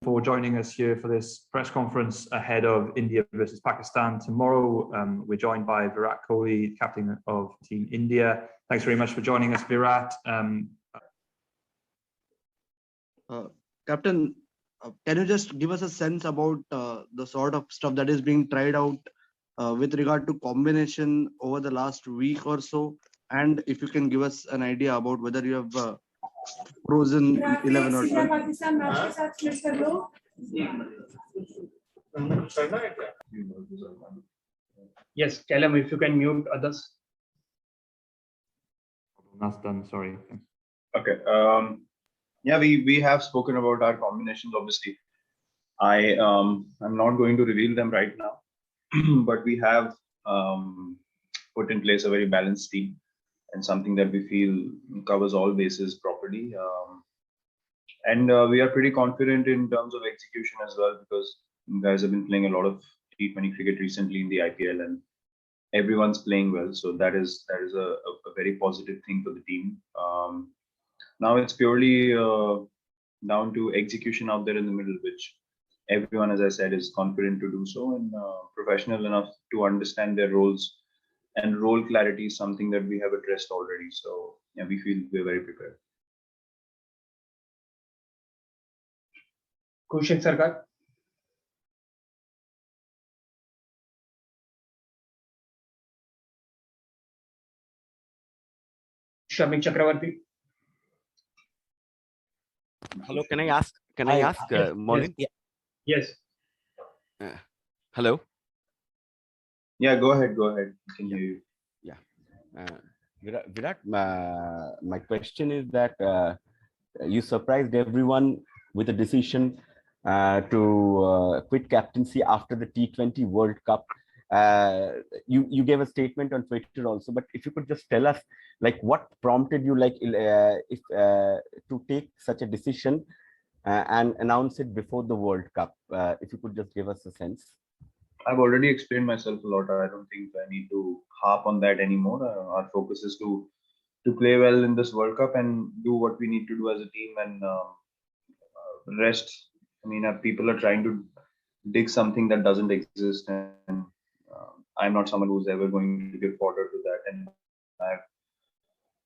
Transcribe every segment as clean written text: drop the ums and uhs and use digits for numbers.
for joining us here for this press conference ahead of India versus Pakistan tomorrow. We're joined by Virat Kohli, captain of Team India. Thanks very much for joining us, Virat. Captain, can you just give us a sense about the sort of stuff that is being tried out with regard to combination over the last week or so? And if you can give us an idea about whether you have frozen 11 or 12. Yes, Callum, if you can mute others. That's done, sorry. Okay. Yeah, we have spoken about our combinations, obviously. I'm not going to reveal them right now, but we have put in place a very balanced team and something that we feel covers all bases properly. And we are pretty confident in terms of execution as well, because you guys have been playing a lot of T20 cricket recently in the IPL, and everyone's playing well. So that is a very positive thing for the team. Now it's purely down to execution out there in the middle, which everyone, as I said, is confident to do so and professional enough to understand their roles. And role clarity is something that we have addressed already. So yeah, we feel we're very prepared. Khushik Sarkar. Shamik Chakravarti. Hello, can I ask? Maulin? Yes. Hello. Yeah, go ahead. We can hear you. Yeah. Virat, my question is that you surprised everyone with a decision to quit captaincy after the T20 World Cup. You gave a statement on Twitter also, but if you could just tell us, like, what prompted you, like, to take such a decision and announce it before the World Cup? If you could just give us a sense. I've already explained myself a lot. I don't think I need to harp on that anymore. Our focus is to play well in this World Cup and do what we need to do as a team, and rest. I mean, people are trying to dig something that doesn't exist, and I'm not someone who's ever going to give fodder to that. And I've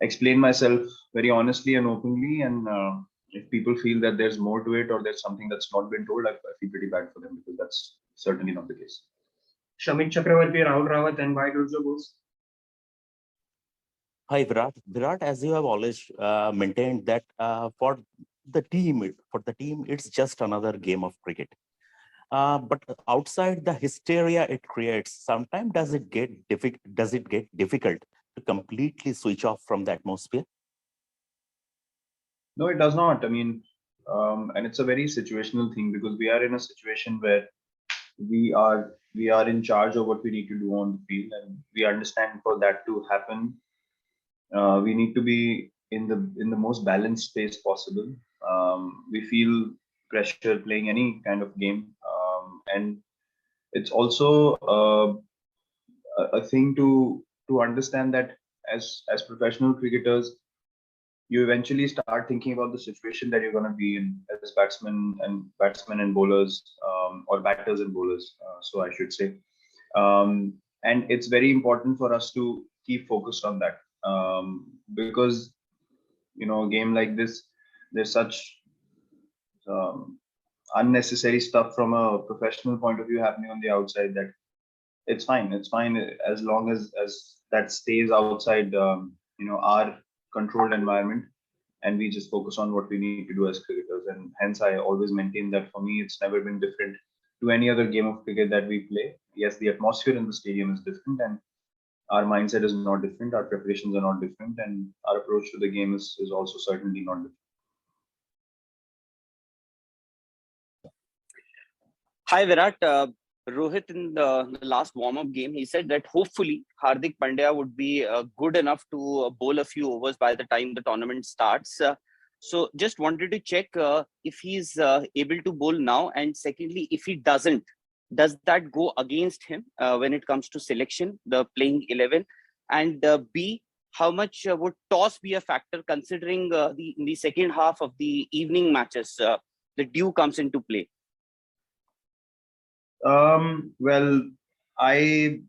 explained myself very honestly and openly, and if people feel that there's more to it or there's something that's not been told, I feel pretty bad for them, because that's certainly not the case. Shamik Chakravarti, Rahul Rawat, and why don't you go? Hi, Virat. Virat, as you have always maintained that for the team, it's just another game of cricket. But outside the hysteria it creates, sometimes does it get difficult to completely switch off from the atmosphere? No, it does not. I mean, and it's a very situational thing, because we are in a situation where we are in charge of what we need to do on the field, and we understand for that to happen, we need to be in the most balanced space possible. We feel pressure playing any kind of game, and it's also a thing to understand that as professional cricketers, you eventually start thinking about the situation that you're going to be in as batsmen and bowlers, or batters and bowlers, so I should say. And it's very important for us to keep focused on that, because, you know, a game like this, there's such unnecessary stuff from a professional point of view happening on the outside, that it's fine as long as that stays outside our controlled environment, and we just focus on what we need to do as cricketers. And hence I always maintain that for me it's never been different to any other game of cricket that we play. Yes, the atmosphere in the stadium is different, and our mindset is not different, our preparations are not different, and our approach to the game is also certainly not different. Hi Virat, Rohit in the last warm-up game, he said that hopefully Hardik Pandya would be good enough to bowl a few overs by the time the tournament starts. So just wanted to check if he's able to bowl now, and secondly, if he doesn't, does that go against him when it comes to selection, the playing 11? And B, how much would toss be a factor, considering in the second half of the evening matches, the dew comes into play? Well, I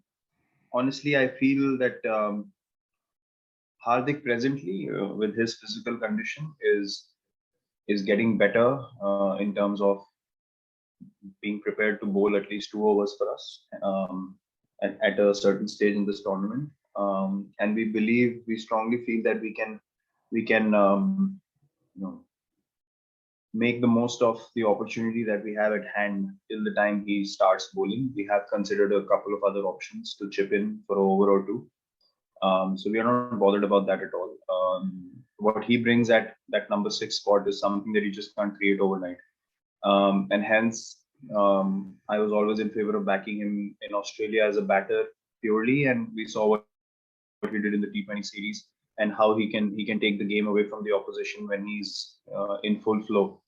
honestly, I feel that Hardik presently, with his physical condition, is getting better in terms of being prepared to bowl at least 2 overs for us at a certain stage in this tournament. And we strongly feel that we can you know, make the most of the opportunity that we have at hand till the time he starts bowling. We have considered a couple of other options to chip in for an over or two. So we are not bothered about that at all. What he brings at that number 6 spot is something that you just can't create overnight. And hence, I was always in favor of backing him in Australia as a batter purely, and we saw what he did in the T20 series and how he can take the game away from the opposition when he's in full flow.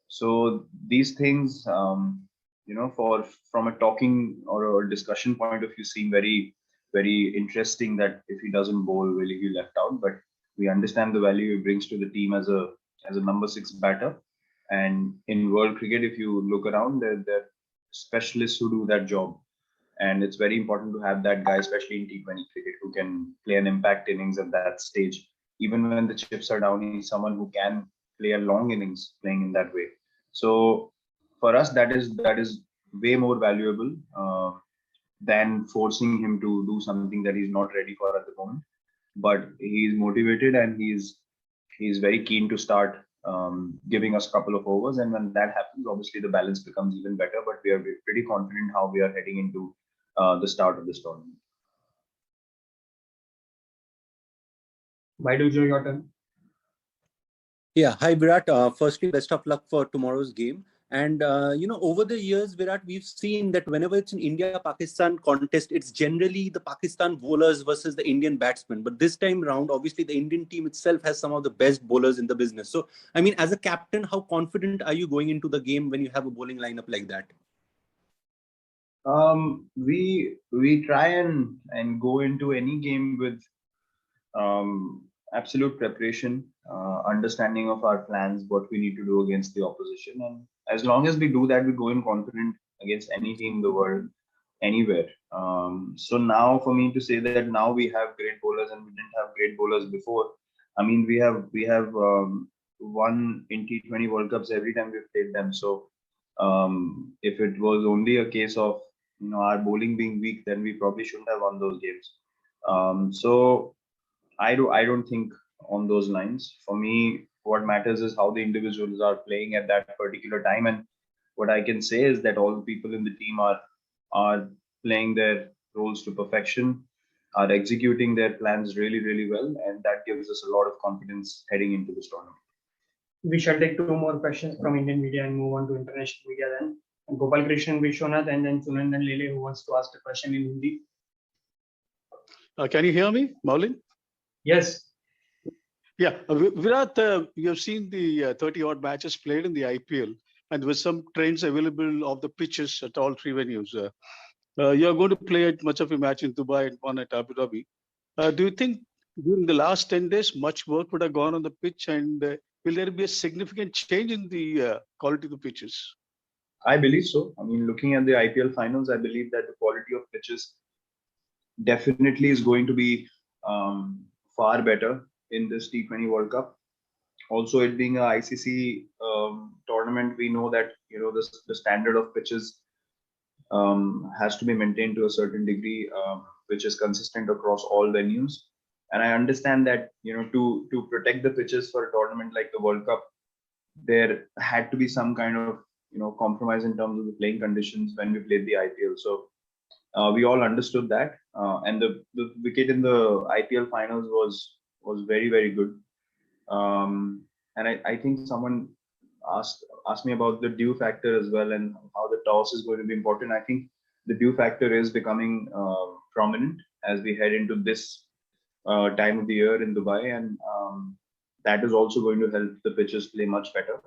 So these things, from a talking or a discussion point of view, seem very, very interesting. That if he doesn't bowl, will he be left out? But we understand the value he brings to the team as a number 6 batter. And in world cricket, if you look around, there are specialists who do that job. And it's very important to have that guy, especially in T20 cricket, who can play an impact innings at that stage. Even when the chips are down, he's someone who can play a long innings playing in that way. So for us, that is way more valuable than forcing him to do something that he's not ready for at the moment. But he's motivated and he's very keen to start giving us a couple of overs. And when that happens, obviously the balance becomes even better. But we are pretty confident how we are heading into the start of this tournament. Baidu Joe, your turn. Yeah, hi Virat. Firstly, best of luck for tomorrow's game. And over the years, Virat, we've seen that whenever it's an India-Pakistan contest, it's generally the Pakistan bowlers versus the Indian batsmen. But this time round, obviously, the Indian team itself has some of the best bowlers in the business. So, I mean, as a captain, how confident are you going into the game when you have a bowling lineup like that? We try and go into any game with absolute preparation, understanding of our plans, what we need to do against the opposition. And as long as we do that, we go in confident against any team in the world, anywhere. So now for me to say that now we have great bowlers and we didn't have great bowlers before. I mean, we have won in T20 World Cups every time we've played them. So if it was only a case of our bowling being weak, then we probably shouldn't have won those games. So I don't think on those lines. For me, what matters is how the individuals are playing at that particular time. And what I can say is that all the people in the team are playing their roles to perfection, are executing their plans really, really well. And that gives us a lot of confidence heading into this tournament. We shall take 2 more questions from Indian media and move on to international media then. Gopal Krishnan Vishwanath and then Sunandan Lele, who wants to ask a question in Hindi. Can you hear me, Maulin? Yes. Yeah, Virat, you have seen the 30-odd matches played in the IPL, and with some trains available of the pitches at all 3 venues. You are going to play at much of a match in Dubai and one at Abu Dhabi. Do you think during the last 10 days, much work would have gone on the pitch, and will there be a significant change in the quality of the pitches? I believe so. I mean, looking at the IPL finals, I believe that the quality of pitches definitely is going to be far better in this T20 World Cup. Also, it being a ICC tournament, we know that the standard of pitches has to be maintained to a certain degree, which is consistent across all venues. And I understand that to protect the pitches for a tournament like the World Cup, there had to be some kind of compromise in terms of the playing conditions when we played the IPL. So we all understood that, and the wicket in the IPL finals was very, very good. And I think someone asked me about the dew factor as well and how the toss is going to be important. I think the dew factor is becoming prominent as we head into this time of the year in Dubai, and that is also going to help the pitches play much better.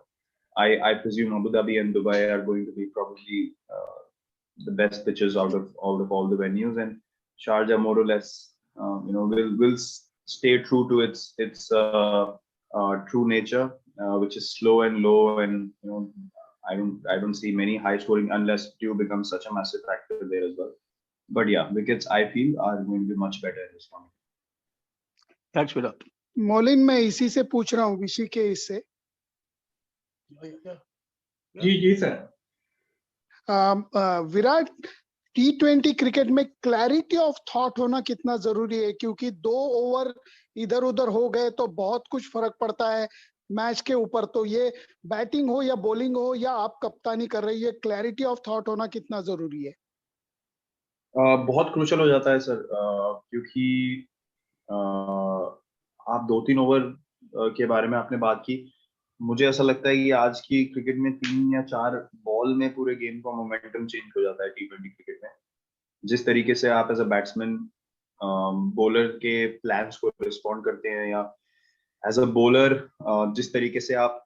I presume Abu Dhabi and Dubai are going to be probably the best pitches out of all the venues, and Sharjah more or less will stay true to its true nature, which is slow and low, and I don't see many high scoring unless Dew becomes such a massive factor there as well. But yeah, wickets I feel are going to be much better in this one. Thanks, Virat. मोलिन, मैं इसी से पूछ रहा हूँ, इसी के इससे जी sir. Virat, T20 cricket में क्लैरिटी ऑफ थॉट होना कितना जरूरी है, क्योंकि 2 ओवर इधर उधर हो गए तो बहुत कुछ फर्क पड़ता है मैच के ऊपर। तो ये बैटिंग हो या बॉलिंग हो या आप कप्तानी कर रही है, क्लैरिटी ऑफ थॉट होना कितना जरूरी है? बहुत क्रूशल हो जाता है सर, क्योंकि आप 2-3 ओवर के बारे में आपने बात की। मुझे ऐसा लगता है कि आज की क्रिकेट में 3 या 4 बॉल में पूरे गेम का मोमेंटम चेंज हो जाता है T20 क्रिकेट में। जिस तरीके से आप एज अ बैट्समैन बॉलर के प्लान्स को रिस्पॉन्ड करते हैं, या एज अ बॉलर जिस तरीके से आप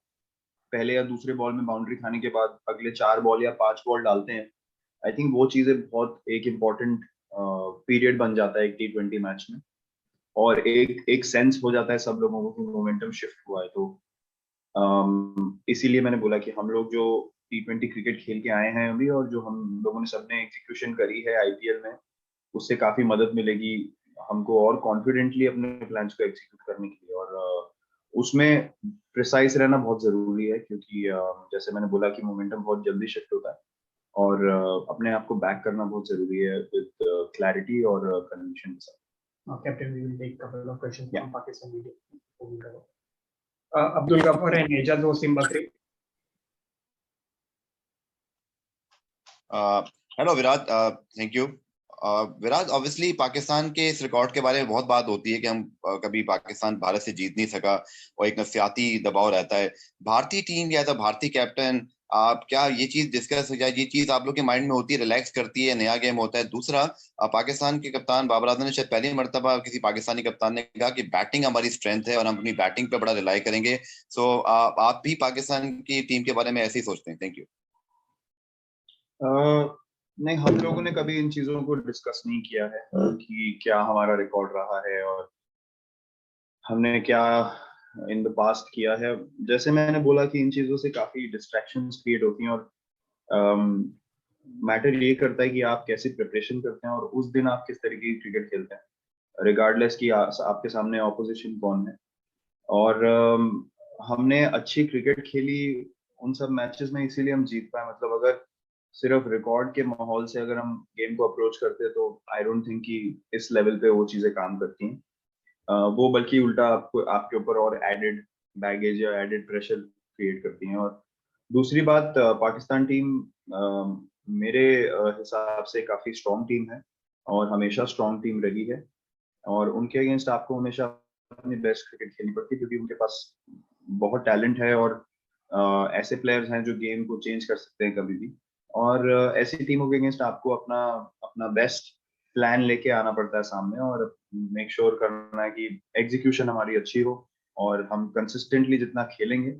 पहले या दूसरे बॉल में बाउंड्री खाने के बाद अगले 4 बॉल या 5 बॉल डालते हैं, आई थिंक वो चीजें बहुत एक इम्पॉर्टेंट पीरियड बन जाता है एक T20 मैच में, और एक सेंस हो जाता है सब लोगों को कि मोमेंटम शिफ्ट हुआ है। तो इसीलिए मैंने बोला कि हम लोग जो T20 क्रिकेट खेल के आए हैं अभी, और जो हम लोगों ने सबने एग्जीक्यूशन करी है IPL में, उससे काफी मदद मिलेगी हमको और कॉन्फिडेंटली अपने प्लान्स को एग्जीक्यूट करने के लिए। और उसमें प्रिसाइज रहना बहुत जरूरी है, क्योंकि जैसे मैंने बोला कि मोमेंटम बहुत जल्दी शिफ्ट होता है, और अपने आप को बैक करना बहुत जरूरी है विद क्लैरिटी और कन्विक्शन के साथ। Captain, we will take couple of questions Yeah. from Pakistan media. Abdul Ghaffar and Ejaz Wasim Bakri. Hello Virat, thank you. Virat, obviously Pakistan के इस रिकॉर्ड के बारे में बहुत बात होती है कि हम कभी पाकिस्तान भारत से जीत नहीं सका, और एक नफसियाती दबाव रहता है। भारतीय टीम या तो भारतीय कैप्टन, आप क्या ये चीज डिस्कस हो जाए, ये चीज आप लोग के माइंड में होती है, रिलैक्स करती है, नया गेम होता है? दूसरा, पाकिस्तान के कप्तान बाबर आजम ने शायद पहली मर्तबा किसी पाकिस्तानी कप्तान ने कहा कि बैटिंग हमारी स्ट्रेंथ है और हम अपनी बैटिंग पे बड़ा रिलाई करेंगे। सो आप भी पाकिस्तान की टीम के बारे में ऐसे ही सोचते हैं? Thank you. नहीं, हम लोगों ने कभी इन चीजों को डिस्कस नहीं किया है कि क्या हमारा रिकॉर्ड रहा है और हमने क्या इन द पास्ट किया है। जैसे मैंने बोला कि इन चीजों से काफी डिस्ट्रैक्शंस क्रिएट होती हैं, और मैटर ये करता है कि आप कैसी प्रिपरेशन करते हैं और उस दिन आप किस तरीके की क्रिकेट खेलते हैं, रिगार्डलेस कि आपके सामने ऑपोजिशन कौन है। और हमने अच्छी क्रिकेट खेली उन सब मैचेस में, इसीलिए हम जीत पाए। मतलब अगर सिर्फ रिकॉर्ड के माहौल से अगर हम गेम को अप्रोच करते हैं, तो आई डोंट थिंक कि इस लेवल पे वो चीजें काम करती हैं। वो बल्कि उल्टा आपके ऊपर और एडेड बैगेज या एडेड प्रेशर क्रिएट करती हैं। और दूसरी बात, पाकिस्तान टीम मेरे हिसाब से काफी स्ट्रॉन्ग टीम है और हमेशा स्ट्रॉन्ग टीम रही है, और उनके अगेंस्ट आपको हमेशा अपनी बेस्ट क्रिकेट खेलनी पड़ती है, क्योंकि उनके पास बहुत टैलेंट है और ऐसे प्लेयर्स हैं जो गेम को चेंज कर सकते हैं कभी भी। और ऐसी टीमों के अगेंस्ट आपको अपना बेस्ट प्लान लेके आना पड़ता है सामने, और मेक श्योर करना है कि एग्जीक्यूशन हमारी अच्छी हो, और हम कंसिस्टेंटली जितना खेलेंगे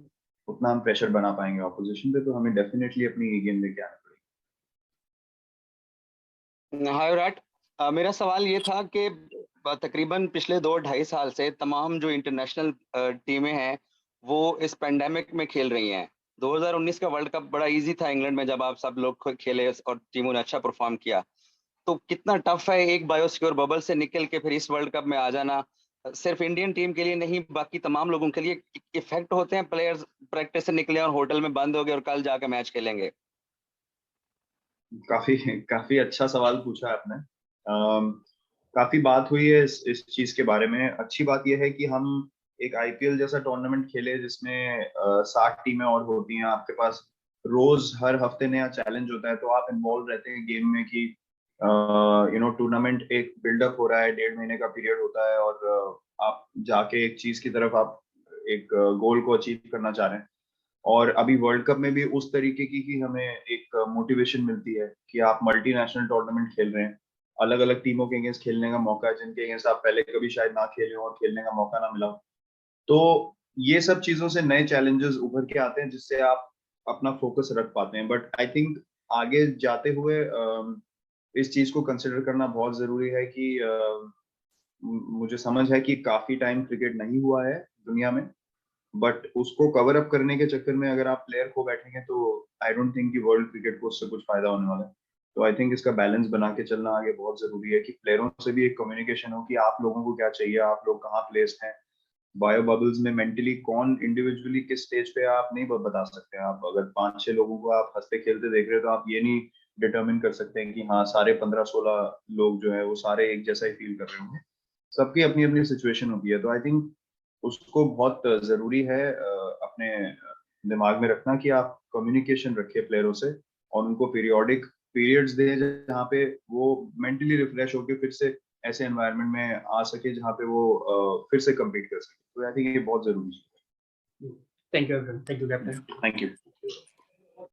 उतना हम प्रेशर बना पाएंगे ऑपोजिशन पे। तो हमें डेफिनेटली अपनी गेम लेके आना पड़ेगा। हाय विराट, मेरा सवाल ये था कि तकरीबन पिछले 2-2.5 साल से तमाम जो इंटरनेशनल टीमें हैं वो इस पेंडेमिक में खेल रही हैं। 2019 का वर्ल्ड कप बड़ा इजी था इंग्लैंड में, जब आप सब लोग खेले और टीमों ने अच्छा परफॉर्म किया। तो कितना टफ है एक बायोसिक्योर बबल से निकल के फिर इस वर्ल्ड कप में आ जाना? सिर्फ इंडियन टीम के लिए नहीं, बाकी तमाम लोगों के लिए इफेक्ट होते हैं, प्लेयर्स प्रैक्टिस से निकले और होटल में बंद हो गए और कल जाके मैच खेलेंगे। काफी अच्छा सवाल पूछा आपने। काफी बात हुई है इस चीज के बारे में। अच्छी बात यह है कि हम एक IPL जैसा टूर्नामेंट खेले जिसमें 60 टीमें और होती हैं, आपके पास रोज हर हफ्ते नया चैलेंज होता है, तो आप इन्वॉल्व रहते हैं गेम में कि टूर्नामेंट एक बिल्डअप हो रहा है, 1.5 महीने का पीरियड होता है, और आप जाके एक चीज की तरफ आप एक गोल को अचीव करना चाह रहे हैं। और अभी वर्ल्ड कप में भी उस तरीके की हमें एक मोटिवेशन मिलती है कि आप मल्टीनेशनल टूर्नामेंट खेल रहे हैं, अलग अलग टीमों के अगेंस्ट खेलने का मौका है जिनके अगेंस्ट आप पहले कभी शायद ना खेले हो और खेलने का मौका ना मिला हो। तो ये सब चीजों से नए चैलेंजेस उभर के आते हैं जिससे आप अपना फोकस रख पाते हैं। बट आई थिंक आगे जाते हुए इस चीज को कंसिडर करना बहुत जरूरी है कि मुझे समझ है कि काफी टाइम क्रिकेट नहीं हुआ है दुनिया में, बट उसको कवर अप करने के चक्कर में अगर आप प्लेयर खो बैठेंगे तो आई डोंट थिंक कि वर्ल्ड क्रिकेट को उससे कुछ फायदा होने वाला है। तो आई थिंक इसका बैलेंस बना के चलना आगे बहुत जरूरी है कि प्लेयरों से भी एक कम्युनिकेशन हो कि आप लोगों को क्या चाहिए, आप लोग कहाँ प्लेस्ड हैं, बायो बबल्स में मेंटली कौन इंडिविजुअली किस स्टेज पे आप नहीं बता सकते। आप अगर 5-6 लोगों को आप हंसते खेलते देख रहे हो तो आप ये नहीं डिटरमिन कर सकते हैं कि हाँ सारे 15-16 लोग जो है वो सारे एक जैसा ही फील कर रहे होंगे। सबकी अपनी अपनी सिचुएशन होती है। तो आई थिंक उसको बहुत जरूरी है अपने दिमाग में रखना कि आप कम्युनिकेशन रखिए प्लेयरों से और उनको पीरियोडिक पीरियड्स दें जहाँ पे वो मेंटली रिफ्रेश होकर फिर से ऐसे एनवायरनमेंट में आ सके जहाँ पे वो फिर से कम्पीट कर सके। तो आई थिंक ये बहुत जरूरी है। Thank you, everyone. Thank you, Captain. Thank you.